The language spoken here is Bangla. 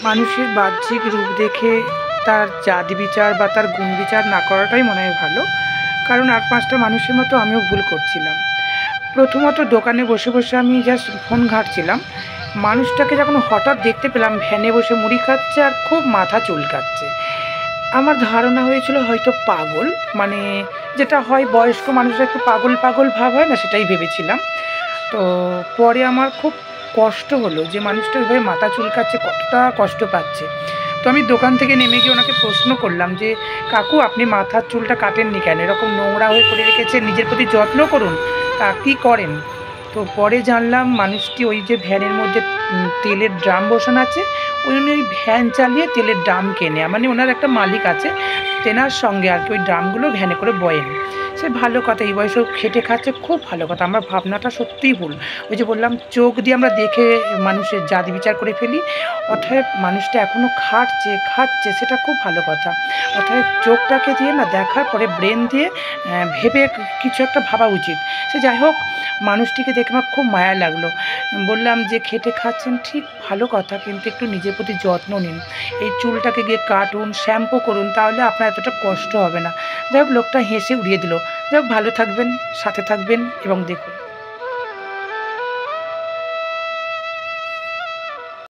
মানুষের বাহ্যিক রূপ দেখে তার জাতি বিচার বা তার গুণ বিচার না করাটাই মনে হয় ভালো। কারণ আর ৫টা মানুষের মতো আমিও ভুল করছিলাম। প্রথমত দোকানে বসে, বসে আমি জাস্ট ফোন ঘাঁটছিলাম। মানুষটাকে যখন হঠাৎ দেখতে পেলাম ভ্যানে বসে মুড়ি খাচ্ছে আর খুব মাথা চুলকাচ্ছে। আমার ধারণা হয়েছিল হয়তো পাগল। মানে যেটা হয় বয়স্ক মানুষরা একটু পাগল, পাগল ভাব হয় না? সেটাই ভেবেছিলাম। তো পরে আমার খুব কষ্ট হলো যে মানুষটা এভাবে মাথা চুলকাচ্ছে, কতটা কষ্ট পাচ্ছে। তো আমি দোকান থেকে নেমে গিয়ে ওনাকে প্রশ্ন করলাম যে, "কাকু আপনি মাথার চুলটা কাটেননি কেন? এরকম নোংরা হয়ে পড়ে রেখেছেন, নিজের প্রতি যত্ন করুন। তা কী করেন?" তো পরে জানলাম মানুষটি ওই যে ভ্যানের মধ্যে তেলের ড্রাম বসানো আছে, উনি ওই ভ্যান চালিয়ে তেলের ড্রাম কেনে। মানে ওনার একটা মালিক আছে, তেনার সঙ্গে আর কি ওই ড্রামগুলো ভ্যানে করে বয়েন। সে ভালো কথা, এই বয়সেও খেটে খাচ্ছে, খুব ভালো কথা। আমার ভাবনাটা সত্যিই ভুল। ওই যে বললাম চোখ দিয়ে আমরা দেখে মানুষের জাতি বিচার করে ফেলি। অতএব মানুষটা এখনও খাটছে, খাচ্ছে, সেটা খুব ভালো কথা। অতএব চোখটাকে দিয়ে না দেখার পরে ব্রেন দিয়ে ভেবে কিছু একটা ভাবা উচিত। সে যাই হোক, মানুষটিকে দেখে আমার খুব মায়া লাগলো। বললাম যে, "খেটে খাচ্ছেন ঠিক ভালো কথা, কিন্তু একটু নিজের প্রতি যত্ন নিন। এই চুলটাকে গিয়ে কাটুন, শ্যাম্পু করুন, তাহলে আপনার এতটা কষ্ট হবে না।" যাই হোক লোকটা হেসে উড়িয়ে দিল। যাই হোক ভালো থাকবেন, সাথে থাকবেন এবং দেখুন।